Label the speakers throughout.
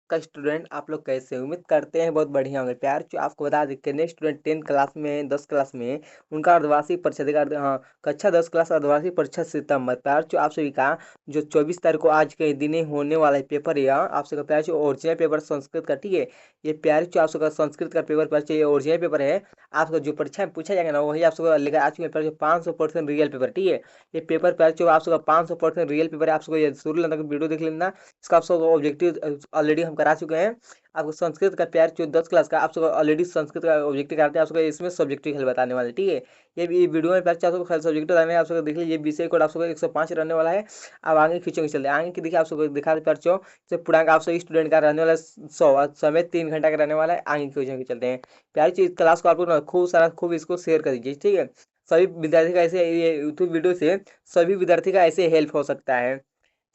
Speaker 1: का स्टूडेंट आप लोग कैसे हैं? उम्मीद करते हैं बहुत बढ़िया होंगे। प्यार जो आपको बता दें कितने स्टूडेंट 10 क्लास में हैं, 10 क्लास में हैं, उनका अर्धवार्षिक परीक्षा देगा। हाँ, कक्षा 10 क्लास अर्धवार्षिक परीक्षा सितंबर। प्यार जो आप सभी का जो 24 तारीख को आज के दिन ही होने वाला है पेपर, यह आप सबका प्यार जो ओरिजिनल पेपर संस्कृत का, ठीक है। ये प्यार जो आप सबका संस्कृत का पेपर प्यार ये ओरिजिनल पेपर है। आपका जो परीक्षा में पूछा जाएगा ना वही आप सबको लेकर आ चुके हैं। प्यार जो 500% रियल पेपर, ठीक है। ये पेपर प्यार जो आप सबका 500% रियल पेपर है। आप सबको ये शुरू तक वीडियो देख लेना। इसका आप सबको ऑब्जेक्टिव ऑलरेडी हम करा चुके हैं। आपको संस्कृत का प्यार जो 10 क्लास का आप सबको ऑलरेडी संस्कृत का ऑब्जेक्टिव कराते हैं। आप सबको इसमें सब्जेक्टिव खेल बताने वाले, ठीक है। ये भी वीडियो में प्यार आपको खाली सब्जेक्टिव बताने हैं। आप सबको देख लीजिए, ये विषय कोड आप सबको 105 रहने वाला है। अब आगे खींचेंगे, चलते आगे की देखिए। आप सबको दिखा दे प्यार से पूर्णांक आप सभी स्टूडेंट का रहने वाला 100 समय 3 घंटा का रहने वाला है। आगे खींचेंगे, चलते हैं। प्यार इस क्लास को आप लोग खूब सारा खूब इसको शेयर कर दीजिए, ठीक है। सभी विद्यार्थी का ऐसे ये यूट्यूब वीडियो से सभी विद्यार्थी का ऐसे हेल्प हो सकता है।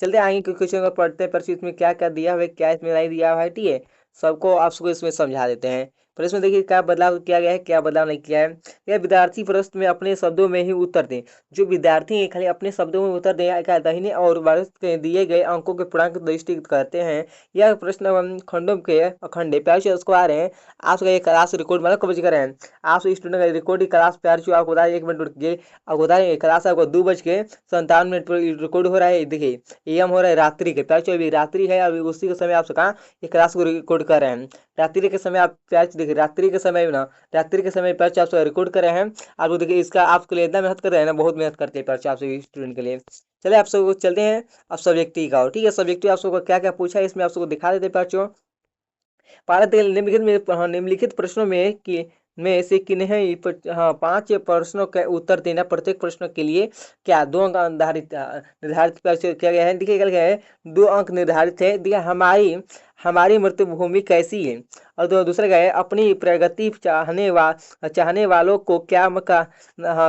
Speaker 1: चलते आगे के क्वेश्चन को पढ़ते हैं। पर इसमें क्या क्या दिया हुआ है, क्या इसमें नहीं दिया हुआ है, ठीक है। सबको आप सबको इसमें समझा देते हैं। पर इसमें देखिए क्या बदलाव किया गया है, क्या बदलाव नहीं किया है। यह विद्यार्थी प्रश्न में अपने शब्दों में ही उत्तर दें। जो विद्यार्थी हैं खाली अपने शब्दों में उत्तर दें। क्या दाहिने और बाईं के दिए गए अंकों के पूर्णांक दृष्टि करते हैं। यह प्रश्न खंडों के अखंड है। प्यार से उसको आ रहे हैं। आप सबका ये क्लास रिकॉर्ड मतलब कब कर रहे हैं। आप सब स्टूडेंट का रिकॉर्ड क्लास प्यार से आपको बता 1 मिनट रुक गए। आपको बता क्लास आपको 2:57 पर रिकॉर्ड हो रहा है। देखिए एम हो रहा है रात्रि के। प्यार अभी रात्रि है, अभी उसी के समय आप कहाँ ये क्लास को रिकॉर्ड कर रहे हैं। रात्रि के समय आप प्यार देखिए, रात्रि के समय ना, रात्रि के समय प्यार आप रिकॉर्ड कर रहे हैं। आप देखिए इसका आपके लिए इतना मेहनत कर रहे हैं ना, बहुत मेहनत करते हैं प्यार आप स्टूडेंट के लिए। चलिए आप सबको चलते हैं। अब सब्जेक्टिव का, ठीक है। सब्जेक्टिव आप सबको क्या क्या पूछा है इसमें आप सबको दिखा देते हैं प्यार। भारत निम्नलिखित में, हाँ, निम्नलिखित प्रश्नों में कि में से किन्हीं 5 प्रश्नों का उत्तर देना। प्रत्येक प्रश्न के लिए क्या 2 अंक निर्धारित निर्धारित किया गया है। देखिए क्या गया है, 2 अंक निर्धारित है। देखिए हमारी हमारी मृत्युभूमि कैसी है। और दूसरा क्या है, अपनी प्रगति चाहने वालों को क्या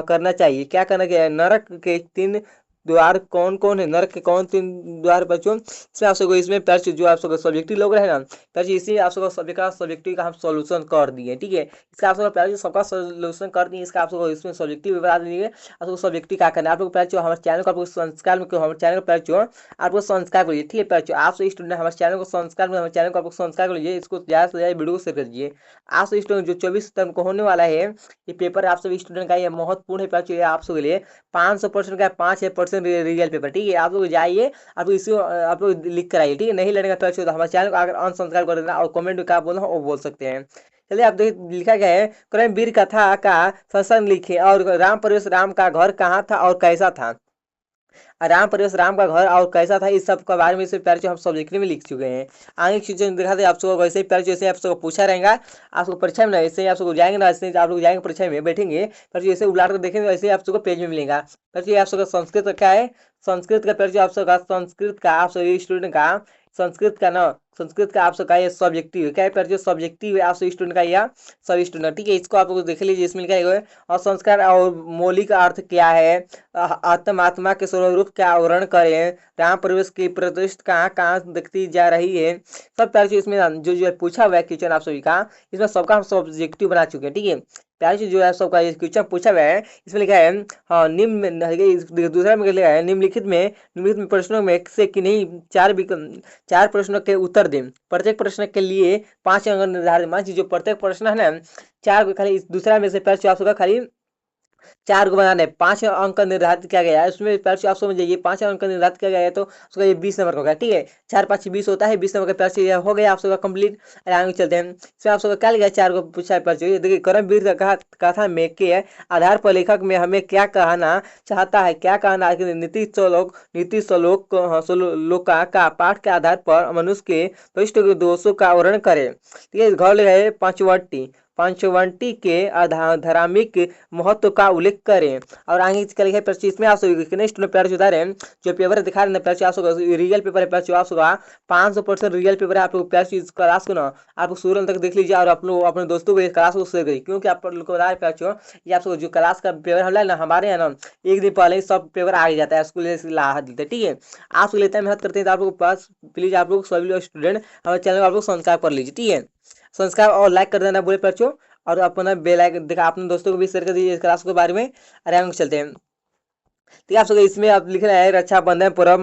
Speaker 1: करना चाहिए, क्या करना चाहिए। नरक के 3 द्वार कौन कौन है, नरक के कौन 3 द्वार बच्चों। इसमें आप सबको इसमें प्यार जो आप सबको सब्जेक्टिव लोग रहे ना, प्यार इसी आप सबको सभी का सब्जेक्टिव का हम सॉल्यूशन कर दिए, ठीक है। इसका आप सबको प्यार सबका सॉल्यूशन कर दिए। इसका आप सबको इसमें सब्जेक्टिव बता दीजिए। आप सबको सब्जेक्टिव क्या करना है। आप लोग प्यार हमारे चैनल को आपको संस्कार में, हमारे चैनल को प्यार आपको संस्कार करिए, ठीक है। प्यार आप सभी स्टूडेंट हमारे चैनल को संस्कार में, हमारे चैनल को आपको संस्कार कर लीजिए। इसको ज़्यादा से ज़्यादा वीडियो को शेयर कर दीजिए। आप सभी स्टूडेंट जो 24 सितंबर को होने वाला है ये पेपर, आप सभी स्टूडेंट का ये महत्वपूर्ण है प्यार। आप सबके लिए 500% का 5% रियल पेपर, ठीक है। आप लोग जाइए, आप इसी आप लोग लिख कर आइए, ठीक है। नहीं लड़ेगा तो अच्छा, हमारे चैनल को अगर अनसब्सक्राइब कर देना और कमेंट में क्या बोलना हो वो बोल सकते हैं। चलिए आप देखिए लिखा गया है, कर्मवीर कथा का संस्करण लिखे और राम प्रवेश राम का घर कहाँ था और कैसा था। राम प्रवेश राम का घर और कैसा था, इस सब के बारे में से प्यार हम सब्जेक्ट में लिख चुके हैं। आगे क्वेश्चन दिखा दे आप सबको वैसे ही प्यार जैसे आप सबको पूछा रहेगा। आपको परीक्षा में ना ऐसे ही आप सबको जाएंगे ना, ऐसे आप लोग जाएंगे परीक्षा में बैठेंगे पर जैसे उलाट कर देखेंगे वैसे ही आप सबको पेज में मिलेगा। पर आप सबका संस्कृत का क्या है, संस्कृत का प्यार आप सबका संस्कृत का आप सभी स्टूडेंट का संस्कृत का ना, संस्कृत का आप सबका ये सब्जेक्टिव है। क्या है जो सब्जेक्टिव है आप सभी स्टूडेंट का या सभी स्टूडेंट, ठीक है। इसको आप लोग देख लीजिए, इसमें लिखा है और संस्कार और मौलिक अर्थ क्या है। आत्मा के स्वरूप का आवरण करें। राम प्रवेश की प्रतिष्ठा कहाँ कहाँ दिखती जा रही है। सब तरह से इसमें जो पूछा हुआ है क्वेश्चन आप सभी का, इसमें सबका हम सब्जेक्टिव बना चुके हैं, ठीक है। प्यार से जो है सबका क्वेश्चन पूछा हुआ है इसमें लिखा है, हाँ निम्न दूसरा में लिखा है निम्नलिखित प्रश्नों में से किन्हीं 4 प्रश्नों के उत्तर दें। प्रत्येक प्रश्न के लिए 5 अंक निर्धारित। मान लीजिए जो प्रत्येक प्रश्न है ना 4 खाली दूसरा में से प्यार आप सबका खाली 4 को बनाने 5 अंक का निर्धारित किया गया है। उसमें प्यार से आप समझ जाइए 5 अंक का निर्धारित किया गया है तो उसका ये 20 नंबर का होगा, ठीक है। 4 5 20 होता है, 20 नंबर का प्यार से यह हो गया आप सबका कंप्लीट। आगे चलते हैं, इसमें आप सबका क्या लिखा है, 4 को पूछा है प्यार से। देखिए कर्मवीर का कथा में के आधार पर लेखक में हमें क्या कहना चाहता है, क्या कहना है। नीति श्लोक का पाठ के आधार पर मनुष्य के वरिष्ठ दोषों का वर्णन करें, ठीक है। घर लिखा है पंचवटी के धार्मिक महत्व का उल्लेख करें। और आगे चल गए प्यार इसमें आप कितने स्टूडेंट प्यार बता रहे हैं जो पेपर दिखा रहे हैं प्यार आप रियल पेपर है प्यार आप 500% रियल पेपर है। आप लोग प्यार इस क्लास को ना आप लोग शुरू तक देख लीजिए और आप लोग अपने दोस्तों को इस क्लास को शेयर करिए, क्योंकि आप लोग को बता रहे प्यार ये आप जो क्लास का पेपर है ना हमारे यहाँ ना एक दिन पहले ही सब पेपर आ जाता है, स्कूल ला देते, ठीक है। आप लोग लेते हैं मेहनत करते हैं तो आप लोग पास प्लीज आप लोग सभी स्टूडेंट हमारे चैनल को आप लोग सब्सक्राइब कर लीजिए, ठीक है। सब्सक्राइब और लाइक कर देना बोले बच्चों, और अपना बेल आइकन देखा अपने दोस्तों को भी शेयर कर दीजिए इस क्लास के बारे में। अरे हम चलते हैं, ठीक है। आप इसमें आप लिख रहे हैं रक्षाबंधन पर्व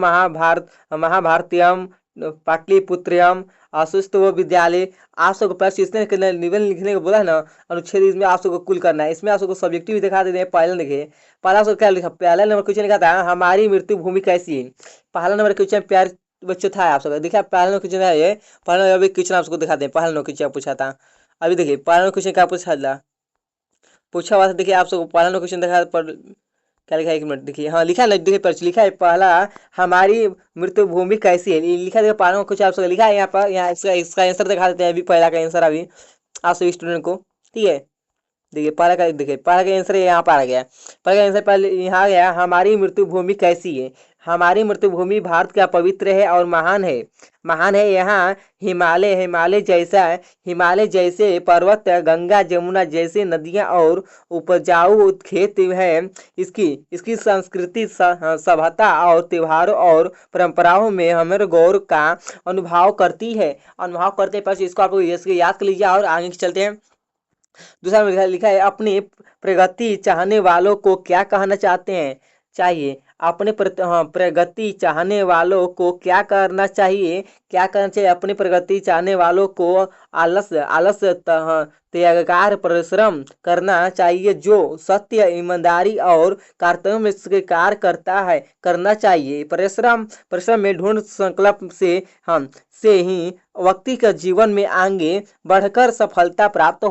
Speaker 1: महाभारतीयम पाटलिपुत्रम आशुस्तव विद्यालय। आप सबको प्रश्न इसने निबंध लिखने को बोला है ना, अनुच्छेद इसमें आप सबको कुल करना है। इसमें आप सबको सब्जेक्टिव भी दिखा देते हैं। पहले देखिए, पहला सब क्या लिखा, पहला नंबर क्वेश्चन लिखा था हमारी मृत्यु भूमि कैसी है। पहला नंबर क्वेश्चन प्यार बच्चों था आप सबका, देखिए पहला नंबर क्वेश्चन है ये। पहला अभी क्वेश्चन आप सबको दिखाते हैं, पहला नंबर क्वेश्चन पूछा था। अभी देखिए पहला नंबर क्वेश्चन क्या पूछा हुआ था। देखिए आप सबको पहला नंबर क्वेश्चन दिखा पर क्या लिखा है, एक मिनट देखिए, हाँ लिखा है ना, देखिए पर लिखा है पहला हमारी मृत्यु भूमि कैसी है, ये लिखा है पहला कुछ आप सब लिखा है यहाँ पर। यहाँ इसका आंसर दिखा देते हैं, अभी पहला का आंसर अभी आप सभी स्टूडेंट को, ठीक है। देखिए पहला का, देखिए पहला का आंसर यहाँ पर आ गया। पहला का आंसर पहले यहाँ आ गया, हमारी मृत्यु भूमि कैसी है। हमारी मृत्यु भूमि भारत का पवित्र है और महान है। महान है, यहाँ हिमालय जैसे पर्वत, गंगा जमुना जैसे नदियाँ और उपजाऊ खेत है। इसकी इसकी संस्कृति, सभ्यता और त्योहारों और परंपराओं में हमारे गौरव का अनुभव करती है। अनुभव करते पर इसको आप याद कर लीजिए और आगे चलते हैं। दूसरा में लिखा है, अपनी प्रगति चाहने वालों को क्या कहना चाहते हैं चाहिए। अपने प्रगति चाहने वालों को क्या करना चाहिए, क्या करना चाहिए। अपनी प्रगति चाहने वालों को आलस त्यागकार परिश्रम करना चाहिए, जो सत्य, ईमानदारी और कर्तव्य में स्वीकार करता है, करना चाहिए। परिश्रम परिश्रम में ढूंढ संकल्प से हम से ही व्यक्ति का जीवन में आगे बढ़कर सफलता प्राप्त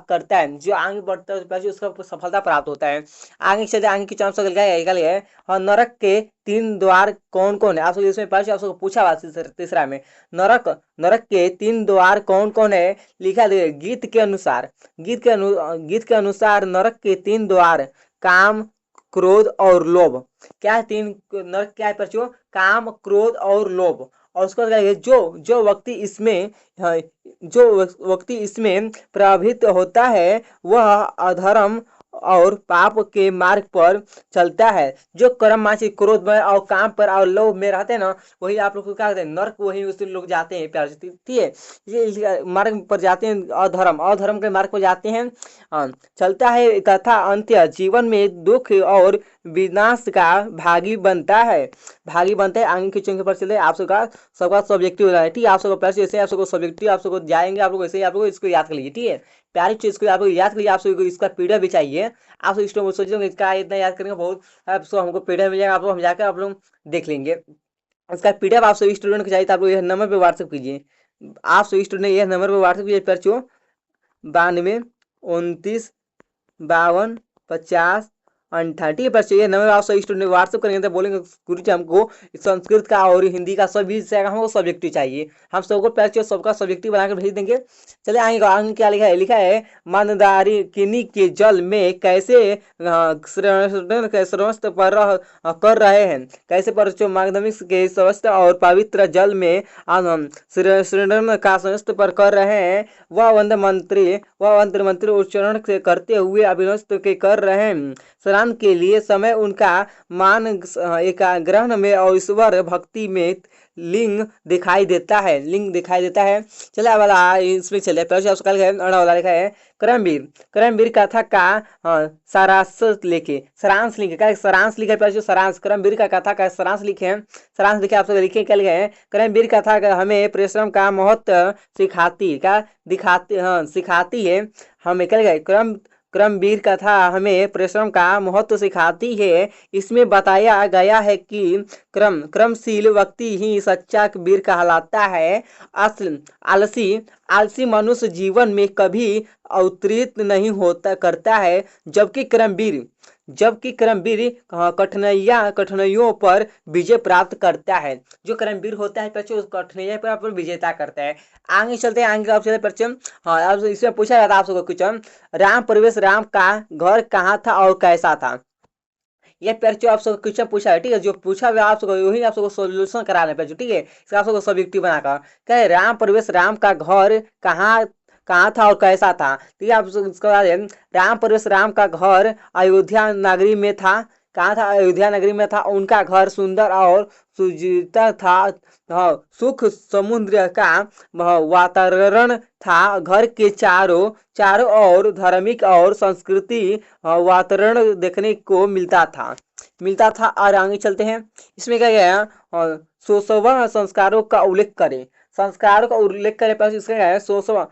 Speaker 1: करता है। जो आगे बढ़ता है उसका सफलता प्राप्त होता है। आगे चलते आगे की चांस है। और नरक के 3 द्वार कौन कौन है। आप सब इसमें आप सबको पूछा हुआ तीसरा में, नरक के 3 द्वार कौन कौन है। लिखा है गीत के अनुसार नरक के 3 द्वार काम, क्रोध और लोभ। क्या है नरक क्या है बच्चों, काम, क्रोध और लोभ। और उसका जो व्यक्ति इसमें प्रभावित होता है वह अधर्म और पाप के मार्ग पर चलता है। जो कर्म माची क्रोध में और काम पर और लोभ में रहते हैं ना, वही आप लोग को क्या कहते हैं, नरक, वही उस लोग जाते हैं प्यार से, ठीक है। ये मार्ग पर जाते हैं, अधर्म के मार्ग पर जाते हैं, चलता है तथा अंत्य जीवन में दुख और विनाश का भागी बनता है। आगे के चंग पर चले। आप सबका सब्जेक्टिव हो रहा है, ठीक है। आप सबको प्यार से आप सबको सब्जेक्टिव आप सबको जाएंगे, आप लोग ऐसे ही आप लोग इसको याद कर लीजिए, ठीक है। प्यारी चीज को आप लोग याद करिए। आप सबको इसका पीडीएफ भी चाहिए। आप सब सोचेंगे इसका इतना याद करेंगे बहुत, आप सब हमको पीडीएफ मिल जाएगा, आप लोग हम जाकर आप लोग देख लेंगे। इसका पीडीएफ आप सभी स्टूडेंट को चाहिए तो आप लोग यह नंबर पे व्हाट्सएप कीजिए। आप सभी स्टूडेंट यह नंबर पे व्हाट्सएप कीजिए, पर्चो 92 29 52 50 58, ठीक है बच्चों। ये नंबर आप सभी स्टूडेंट व्हाट्सएप करेंगे तो बोलेंगे गुरु जी हमको संस्कृत का और हिंदी का सभी विषय का हमको सब्जेक्टिव चाहिए। हम सबको पहले सबका सब्जेक्टिव बनाकर भेज देंगे। चले आगे क्या लिखा है मंदारी किन्नी के जल में कैसे स्वस्थ पर कर रहे हैं। कैसे पर जो माध्यमिक के स्वस्थ और पवित्र जल में का स्वस्थ पर कर रहे हैं। वह मंत्री उच्चारण से करते हुए अभिनस्त के कर रहे हैं। स्नान के लिए समय उनका मान एकाग्रहण में और ईश्वर भक्ति में लिंग दिखाई देता है। चले वाला इसमें चले वाला लिखा है करमवीर कथा का सारांश लिखे। सारांश करमवीर का कथा का सारांश लिखे। आप सब लिखे क्या लिखे हैं, करमवीर कथा का हमें परिश्रम का महत्व सिखाती है। हमें क्या लिखा है, क्रमवीर कथा हमें परिश्रम का महत्व सिखाती है। इसमें बताया गया है कि क्रमशील व्यक्ति ही सच्चा वीर कहलाता है। आलसी मनुष्य जीवन में कभी अवतरित नहीं होता करता है, जबकि क्रमवीर कठिनाइयों पर विजय प्राप्त करता है। जो क्रमवीर होता है उस कठिनाइयों पर विजेता करता है। आगे चलते हैं, आगे आप चलते हाँ आप इसमें पूछा जाता है आप सबको क्वेश्चन, राम का घर कहाँ था और कैसा था। ये पर्चो आप सबको क्वेश्चन पूछा है, ठीक है। जो पूछा हुआ आप सबको वही आप सबको सोल्यूशन कराना है, ठीक है। इसका आप सबको सब्जेक्टिव बनाकर क्या राम का घर कहाँ था और कैसा था, ठीक है। आप इसको राम का घर अयोध्या नगरी में था। कहाँ था, अयोध्या नगरी में था। उनका घर सुंदर और सुजीता था। सुख समुद्र का वातावरण था। घर के चारों ओर धार्मिक और संस्कृति वातावरण देखने को मिलता था। मिलता था। और आगे चलते हैं, इसमें क्या गया है, स्वभाव संस्कारों का उल्लेख करें। संस्कारों का उल्लेख करें पर इसका क्या है, स्वभाव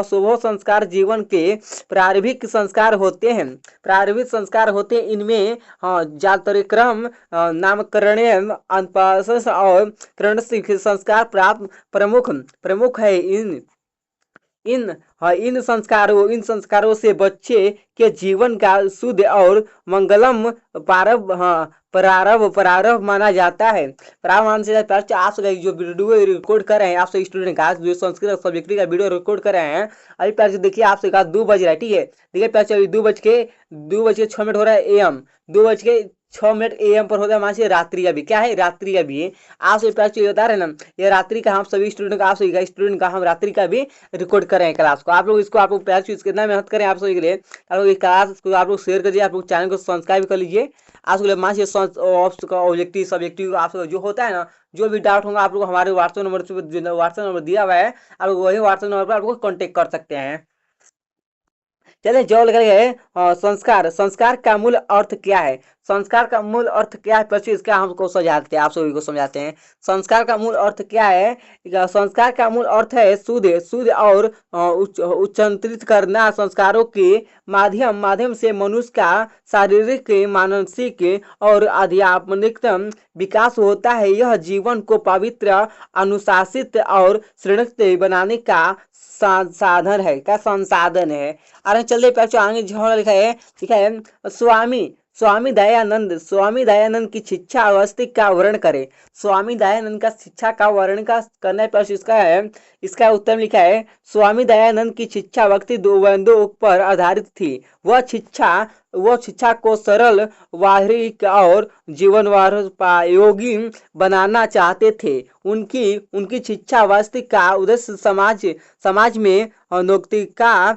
Speaker 1: स्वभाव संस्कार जीवन के प्रारंभिक संस्कार होते हैं। प्रारंभिक संस्कार होते हैं, इनमें हाँ जातक्रम नामकरण अनुपासन और करण संस्कार प्राप्त प्रमुख प्रमुख है। इन संस्कारों से बच्चे के जीवन का शुद्ध और मंगलम प्रारंभ माना जाता है। प्रारंभ मान से आप जो वीडियो रिकॉर्ड कर रहे हैं, आप सभी स्टूडेंट का जो संस्कृत सब्जेक्ट का वीडियो रिकॉर्ड कर रहे हैं, अभी प्यार से देखिए, आपसे कहा 2 बज रहा है, ठीक है। देखिए प्यार से अभी 2 बज के 6 मिनट हो रहा है AM, 2 बज के 6 मिनट AM पर होता है, मान से रात्रि का भी क्या है, रात्रि का भी आपसे प्यार से बता रहे हैं ना, ये रात्रि का हम सभी स्टूडेंट का, आप सभी स्टूडेंट का हम रात्रि का भी रिकॉर्ड कर रहे हैं क्लास को। आप लोग इसको, आप लोग प्यार से कितना मेहनत करें आप सभी के लिए, आप लोग क्लास को आप लोग शेयर करिए, आप लोग चैनल को सब्सक्राइब कर लीजिए। आप लोग मान लीजिए ऑब्जेक्टिव सब्जेक्टिव आप जो होता है ना, जो भी डाउट होगा आप लोग हमारे व्हाट्सएप नंबर दिया हुआ है, आप लोग वही व्हाट्सएप नंबर पर आप लोग कॉन्टेक्ट कर सकते हैं। चलिए जो लग है संस्कार, संस्कार का मूल अर्थ क्या है। संस्कार का मूल अर्थ क्या है, पहले इसका हमको समझाते हैं, आप सभी को समझाते हैं। संस्कार का मूल अर्थ क्या है। संस्कार का मूल अर्थ है शुद्ध शुद्ध और उच्चरित करना। संस्कारों के माध्यम से मनुष्य का शारीरिक, मानसिक और आध्यात्मिक विकास होता है। यह जीवन को पवित्र, अनुशासित और श्रेष्ठ बनाने का साधन है, क्या संसाधन है। आगे चलते पे आगे झोड़ा लिखा है, ठीक है। स्वामी दयानंद की शिक्षा अवस्थी का वर्णन करे। स्वामी दयानंद का शिक्षा का वर्णन का करने पर इसका है, इसका उत्तर लिखा है, स्वामी दयानंद की शिक्षा व्यक्ति द्वंद्वों पर आधारित थी। वह शिक्षा को सरल, व्यावहारिक और जीवन योगी बनाना चाहते थे। उनकी शिक्षा वास्तविक का उद्देश्य समाज में नैतिकता,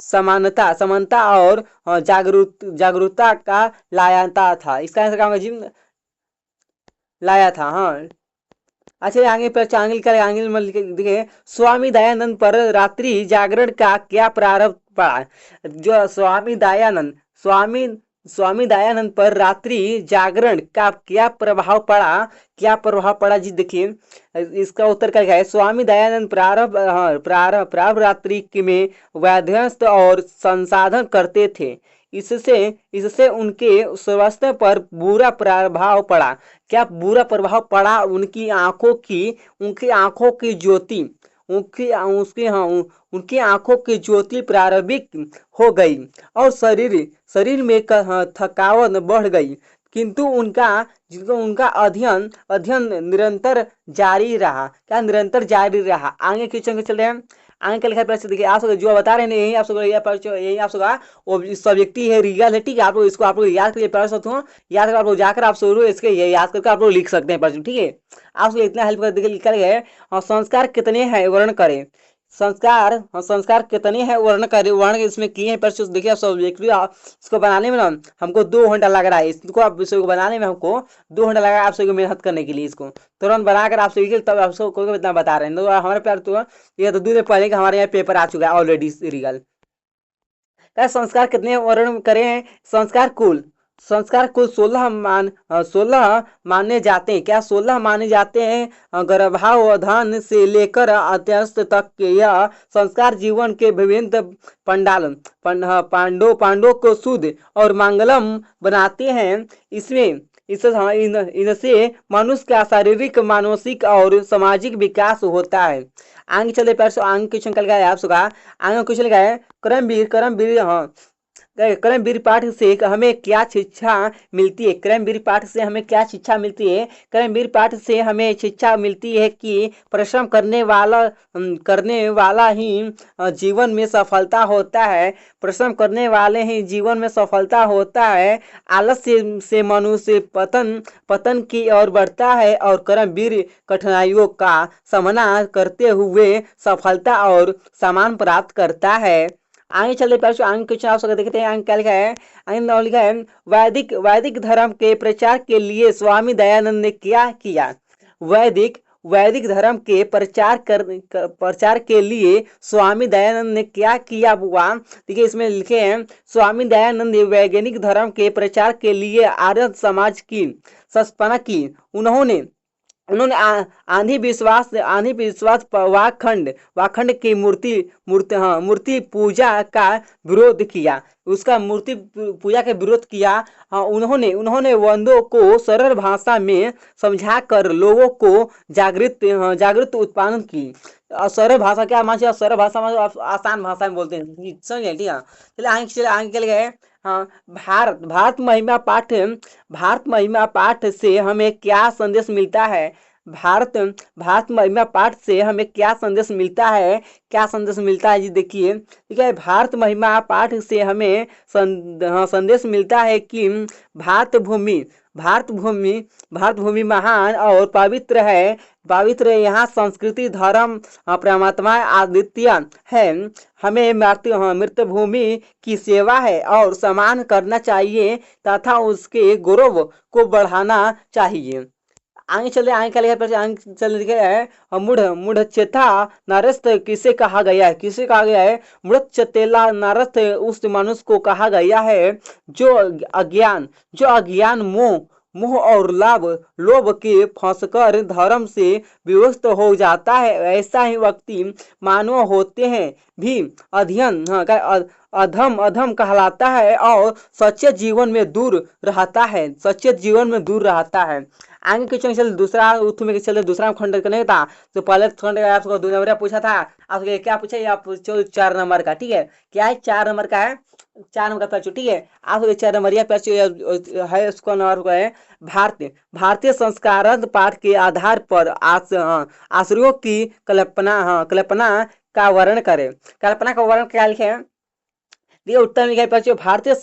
Speaker 1: समानता और जागरूकता का लाया था। हाँ अच्छा, आगे पर आगे में देखिए, स्वामी दयानंद पर रात्रि जागरण का क्या प्रारंभ पड़ा। जो स्वामी दयानंद पर रात्रि जागरण का क्या प्रभाव पड़ा जी। देखिए इसका उत्तर क्या है, स्वामी दयानंद प्रारंभ रात्रि में वाद्यंत और संसाधन करते थे। इससे उनके स्वास्थ्य पर बुरा प्रभाव पड़ा। क्या बुरा प्रभाव पड़ा, उनकी आंखों की ज्योति, उनकी आंखों की ज्योति प्रारंभिक हो गई और शरीर में थकावट बढ़ गई। किंतु उनका अध्ययन निरंतर जारी रहा। क्या निरंतर जारी रहा। आगे क्वेश्चन चल रहे हैं, आगे का लिखा प्रश्न देखिए, आप जो बता रहे हैं यही आप सब्जेक्टिव है, रीगल है, ठीक है। आप लोग इसको आप लोग याद करिए, याद कर आप लोग जाकर आप इसके याद करके आप लोग लिख सकते हैं प्रश्न, ठीक है। आप लोग इतना हेल्प कर देखिए, लिखा है संस्कार कितने हैं वर्णन करें। संस्कार कितने हैं वर्ण इसमें किए हैं प्रश्न देखिए। आप सब्जेक्टिव इसको बनाने में ना हमको 2 घंटा लग रहा है, इसको आप विषय को बनाने में हमको 2 घंटा लगा आप सभी को मेहनत करने के लिए। इसको तुरंत बनाकर आप सभी तब आप सबको इतना बता रहे हैं। तो हमारे प्यार तो ये तो 2 दिन पहले का हमारे यहाँ पेपर आ चुका है ऑलरेडी रीगल। संस्कार कितने वर्ण करें हैं। संस्कार कुल 16 माने जाते हैं। क्या 16 माने जाते हैं। गर्भाधान से लेकर अंत्येष्ट तक के यह संस्कार जीवन के विभिन्न पांडों को शुद्ध और मंगलम बनाते हैं। इनसे मनुष्य का शारीरिक, मानसिक और सामाजिक विकास होता है। आगे चले पैर आगे क्वेश्चन कल गया आप सबका। आगे क्वेश्चन लिखा है, कर्मवीर हाँ कर्मवीर पाठ से हमें क्या शिक्षा मिलती है। कर्मवीर पाठ से हमें क्या शिक्षा मिलती है। कर्मवीर पाठ से हमें शिक्षा मिलती है कि परिश्रम करने वाला ही जीवन में सफलता होता है। परिश्रम करने वाले ही जीवन में सफलता होता है। आलस्य से मनुष्य पतन की ओर बढ़ता है और कर्मवीर कठिनाइयों का सामना करते हुए सफलता और सम्मान प्राप्त करता है। आगे चलते पर आगे क्वेश्चन आप देखते हैं। आगे क्या लिखा है, आगे लिखा है, वैदिक धर्म के प्रचार के लिए स्वामी दयानंद ने क्या किया। वैदिक धर्म के प्रचार के लिए स्वामी दयानंद ने क्या किया हुआ। देखिए इसमें लिखे हैं, स्वामी दयानंद ने वैज्ञानिक धर्म के प्रचार के लिए आर्य समाज की स्थापना की। उन्होंने उन्होंने आंधी विश्वास वाखंड की मूर्ति पूजा का विरोध किया। उसका मूर्ति पूजा का विरोध किया। उन्होंने वंदों को सरल भाषा में समझाकर लोगों को जागृत उत्पादन की। सरल भाषा क्या मान, सरल भाषा में आसान भाषा में बोलते हैं, समझ ठीक है। चलिए आगे चले गए। हाँ, भारत महिमा पाठ से हमें क्या संदेश मिलता है। भारत महिमा पाठ से हमें क्या संदेश मिलता है, जी देखिए, ठीक है। भारत महिमा पाठ से हमें संदेश मिलता है कि भारत भूमि महान और पवित्र है। यहाँ संस्कृति धर्म परमात्मा आदित्य है। हमें मातृभूमि की सेवा है और सम्मान करना चाहिए तथा उसके गौरव को बढ़ाना चाहिए। आगे चले लिखा है, मूढ़चेता नरस्त किसे कहा गया है। मूढ़चेला नरस्त उस मनुष्य को कहा गया है जो अज्ञान मोह और लोभ के फंसकर धर्म से विवश हो जाता है। ऐसा ही व्यक्ति मानव होते हैं भी अधम कहलाता है और सच्चे जीवन में दूर रहता है। आगे के चले दूसरा खंड करने था। तो पहले खंड का आपको 2 नंबर पूछा था, आपको क्या पूछा, आप 4 नंबर का, ठीक है। क्या है, 4 नंबर का है, 4 नंबर का, ठीक है। आपको 4 नंबर है, उसका नंबर है भारतीय संस्कार पाठ के आधार पर आश्रयों की कल्पना का वर्णन करें। कल्पना का वर्णन क्या लिखे हैं, ये उत्तर में क्या, भारतीय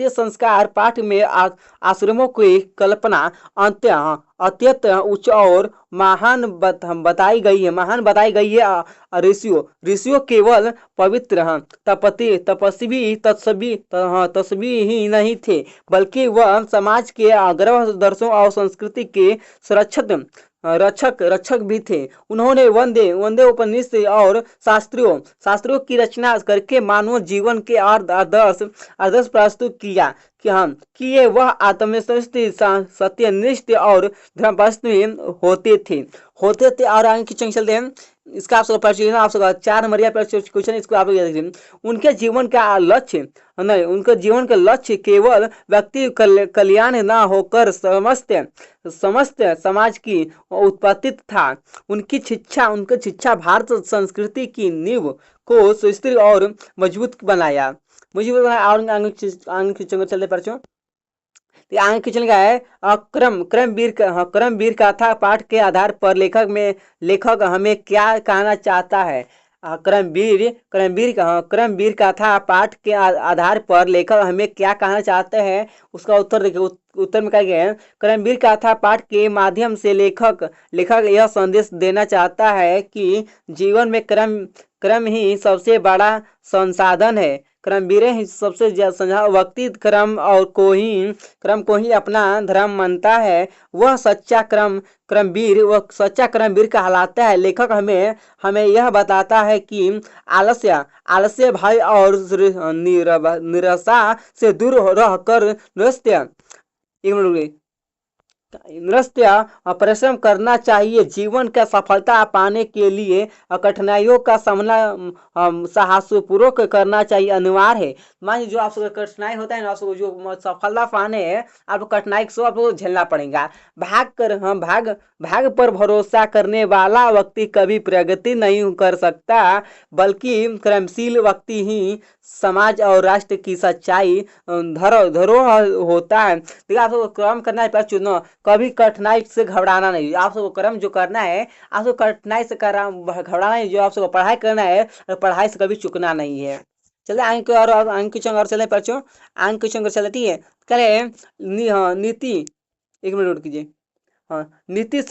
Speaker 1: संस्कार पाठ में आश्रमों की कल्पना अत्यंत उच्च और महान बताई गई है। ऋषियों केवल पवित्र तपस्वी ही नहीं थे, बल्कि वह समाज के आदर्शों और संस्कृति के रक्षक भी थे। उन्होंने वंदे उपनिषद और शास्त्रों की रचना करके मानव जीवन के आदर्श प्रस्तुत किया कि ये वह आत्मनिष्ठ सत्यनिष्ठ और धर्मनिष्ठ होते थे। और आगे की चलते हैं, इसका आपको परिचय, आपको 4 नंबर क्वेश्चन, इसको आप उनके जीवन का लक्ष्य केवल व्यक्ति कल्याण न होकर समस्त समाज की उत्पत्ति था। उनकी शिक्षा भारत संस्कृति की नींव को सुस्थिर और मजबूत बनाया। और आगे चलते परिचय, आगे किचन का है, क्रमवीर कथा पाठ के आधार पर लेखक हमें क्या कहना चाहता है। क्रमवीर कथा पाठ के आधार पर लेखक हमें क्या कहना चाहते हैं, उसका उत्तर देखिए। उत्तर में क्या है, क्रमवीर कथा पाठ के माध्यम से लेखक यह संदेश देना चाहता है कि जीवन में क्रम ही सबसे बड़ा संसाधन है। क्रमवीर ही सबसे व्यक्ति क्रम को ही अपना धर्म मानता है। वह सच्चा क्रमवीर कहलाता है। लेखक हमें यह बताता है कि आलस्य भय और निराशा से दूर रहकर नृत्य परिश्रम करना चाहिए। जीवन का सफलता पाने के लिए कठिनाइयों का सामना साहसपूर्वक करना चाहिए, अनिवार्य है। मान लीजिए जो आपको कठिनाई होता है ना, आपको जो सफलता पाने है, आपको कठिनाई को आपको झेलना पड़ेगा। भाग पर भरोसा करने वाला व्यक्ति कभी प्रगति नहीं कर सकता, बल्कि क्रमशील व्यक्ति ही समाज और राष्ट्र की सच्चाई धरोहर होता है। देखिए आपको क्रम करना है, चुनो, कभी कठिनाई से घबराना नहीं। आपको क्रम जो करना है, आपको कठिनाई से घबराना नहीं। जो आपको पढ़ाई करना है, पढ़ाई से कभी चुकना नहीं है। चलिए आगे चले बच्चों, आगे चले, ठीक है। कल नीति, 1 मिनट नोट कीजिए। हाँ, नीति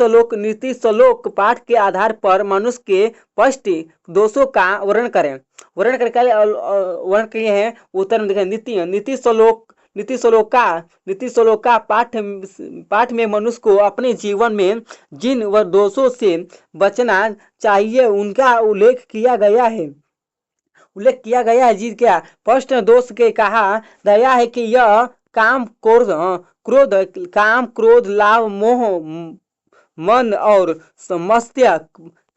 Speaker 1: श्लोक पाठ के आधार पर मनुष्य के स्पष्ट दोषों का वर्णन करें। वर्णन किए हैं, उत्तर में देखें। नीति नीति श्लोका पाठ में मनुष्य को अपने जीवन में जिन व दोषों से बचना चाहिए उनका उल्लेख किया गया है। जी क्या फर्स्ट दोष के कहा गया है कि यह क्रोध काम क्रोध लाभ मोह मन और समस्या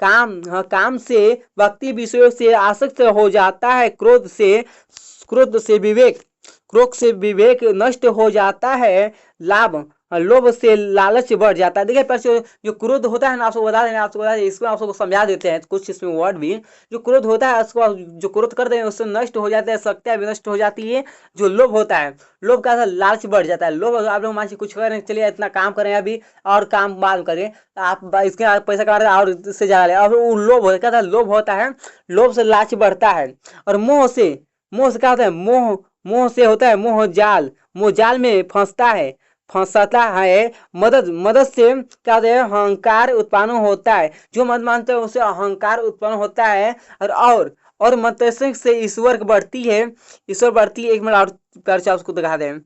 Speaker 1: काम से व्यक्ति विषयों से आसक्त हो जाता है। क्रोध से विवेक नष्ट हो जाता है। लोभ से लालच बढ़ जाता है। देखिए पर जो क्रोध होता है ना, आपको बता दें इसको आपको समझा देते हैं कुछ इसमें वर्ड भी। जो क्रोध होता है उसको जो क्रोध करते हैं उससे नष्ट हो जाता है, शक्तियाँ भी नष्ट हो जाती है। जो लोभ होता है, लोभ का लालच बढ़ जाता है। लोभ आप लोग मान कुछ करें, चलिए इतना काम करें अभी और काम बाद में करें, आप इसके पैसा कमा रहे और इससे ज्यादा ले, और वो लोभ होता है। लोभ से लालच बढ़ता है। और मोह से क्या होता है, मोह से होता है मोह जाल में फंसाता है। मदद से क्या होता है, अहंकार उत्पन्न होता है। जो मत मानते हैं उससे अहंकार उत्पन्न होता है। और मत्स्य से ईश्वर बढ़ती है। एक मिनट और प्यार से आपको दिखा दें।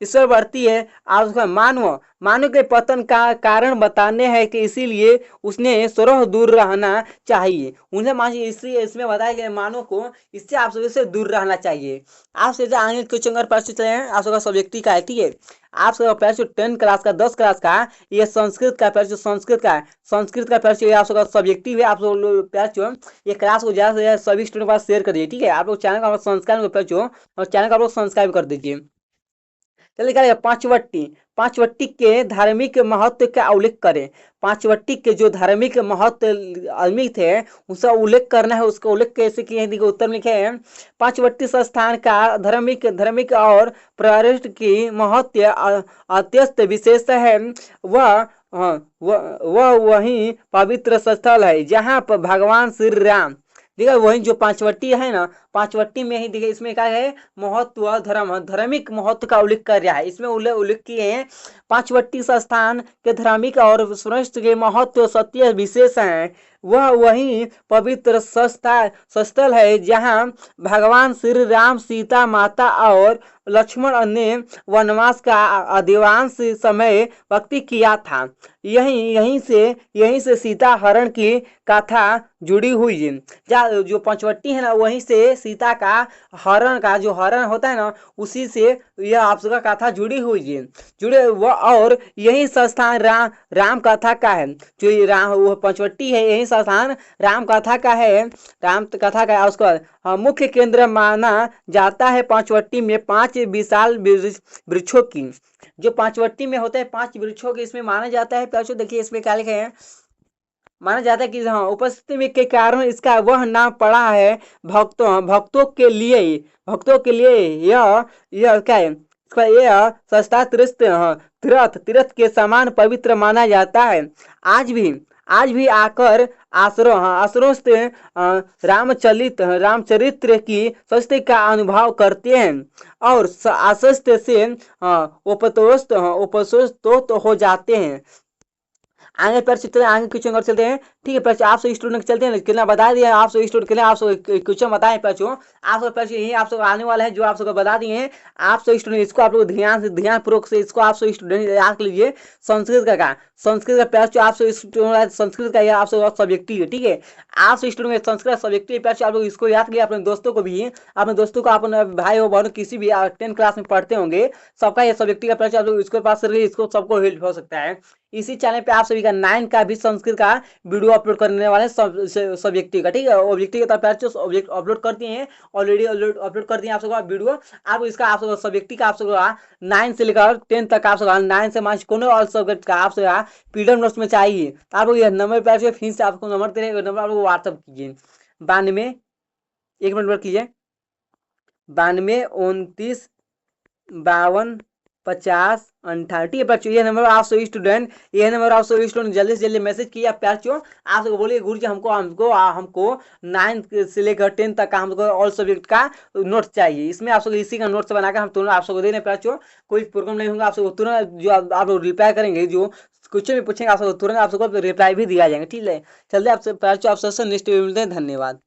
Speaker 1: ईश्वर बढ़ती है। आप उसका मानव के पतन का कारण बताने हैं कि इसीलिए उसने स्वरों दूर रहना चाहिए। उन्हें मानिए इसलिए इसमें बताया गया मानव को इससे आप सभी से दूर रहना चाहिए। आपसे आगे कुछ अगर प्रश्न चले हैं आप सबका सब्जेक्टिव का है, ठीक है। आप सबका पैर 10 क्लास का 10 क्लास का ये संस्कृत का पैर संस्कृत का पैर आप सबका सब्जेक्टिव है। आप लोग पैर ये क्लास को ज्यादा से ज्यादा सभी स्टूडेंट के पास शेयर कर दीजिए, ठीक है। आप लोग चैनल का संस्कार पैर और चैनल का आप लोग सब्सक्राइब कर दीजिए। चलिए क्या पांचवट्टी के धार्मिक महत्व का उल्लेख करें। पांचवट्टी के जो धार्मिक महत्व अमित है उसका उल्लेख करना है। उसका उल्लेख कैसे किए हैं, उत्तर में लिखे हैं। पांचवट्टी संस्थान का धार्मिक और पर्यटन की महत्व अत्यंत विशेष है। वह वही पवित्र स्थल है जहाँ पर भगवान श्री राम, देखिए वही जो पांचवट्टी है ना, पांचवट्टी में ही देखिए इसमें क्या है, महत्व धार्मिक महत्व का उल्लेख कर रहा है। इसमें उल्लेख किए हैं पांचवट्टी संस्थान के धार्मिक और श्रेष्ठ के महत्व सत्य विशेष है। वह वही पवित्र स्थल है जहाँ भगवान श्री राम, सीता माता और लक्ष्मण ने वनवास का अधिकांश समय व्यक्ति किया था। यहीं से सीता हरण की कथा जुड़ी हुई है। जो पंचवटी है ना वहीं से सीता का जो हरण होता है ना उसी से यह आप सबका कथा जुड़ी हुई है। और यही संस्थान राम कथा का है। जो ये वो पंचवटी है यही संस्थान राम कथा का है। उसको मुख्य केंद्र माना जाता है। पांचवटी में 5 विशाल वृक्षों की, जो पांचवटी में होता है 5 वृक्षों की इसमें माना जाता है। तो देखिए इसमें क्या लिखे हैं, माना जाता है कि हाँ उपस्थिति में के कारण इसका वह नाम पड़ा है। भक्तों के लिए यह क्या है, यह सस्ता तीर्थ के समान पवित्र माना जाता है। आज भी आकर आश्रम से रामचरित्र की सस्ते का अनुभव करते हैं और आसस्त से उपसोस्त हो जाते हैं। आगे पर चलते हैं, आगे क्वेश्चन और चलते हैं, ठीक है। पर आप सब स्टूडेंट चलते हैं, कितना बता दिया आप सब स्टूडेंट के लिए। आप सब क्वेश्चन बताएं आप सब यही आप सब आने वाला है जो आप सबको बता दिए हैं। आप सब स्टूडेंट इसको आप लोग ध्यान पूर्वक से इसको आप सब स्टूडेंट याद लीजिए। संस्कृत का आप सब संस्कृत का आप सब सब्जेक्टिव है, ठीक है। आप सब स्टूडेंट संस्कृत सब्जेक्टिव आप लोग इसको याद कीजिए। अपने दोस्तों को भी, अपने दोस्तों को, अपने भाई हो बहनों किसी भी 10 क्लास में पढ़ते होंगे सबका ये सब्जेक्टिव का आप लोग इसके पास इसको सबको हेल्प हो सकता है। इसी चैनल पे आप सभी का 9 का भी संस्कृत का वीडियो अपलोड करने वाले सब्जेक्टिव का, ठीक है। ऑब्जेक्टिव का ऑब्जेक्ट अपलोड करती हैं, ऑलरेडी अपलोड कर दिए आप सबका वीडियो। आप इसका आप सबका सब्जेक्टिव का आप सबका 9 से लेकर 10 तक आप सबका 9 से मार्च कोनो ऑल सब्जेक्ट का आप सबका पीडीएफ नोट्स में चाहिए तो आप ये नंबर पे फिर से आपको नंबर दे रहे नंबर आप लोग व्हाट्सअप कीजिए 92, एक मिनट वर्क कीजिए, 92 29 52 50 58, ठीक है बच्चों। ये नंबर आप सभी स्टूडेंट जल्दी से जल्दी मैसेज किए आप प्यार चो। आप सबको बोलिए गुरु जी हमको 9 से लेकर 10 तक का हमको ऑल सब्जेक्ट का नोट्स चाहिए। इसमें आप सबको इसी का नोट्स बनाकर हम तुरंत आप सबको देने प्यार चो। कोई प्रॉब्लम नहीं होगा, आप सबको तुरंत जो आप लोग रिप्लाई करेंगे, जो कुछ भी पूछेंगे आप सबको तुरंत आप सबको रिप्लाई भी दिया जाएगा, ठीक है। चलिए आपसे प्यार चो, आप सबसे नेक्स्ट वीडियो मिलते हैं। धन्यवाद।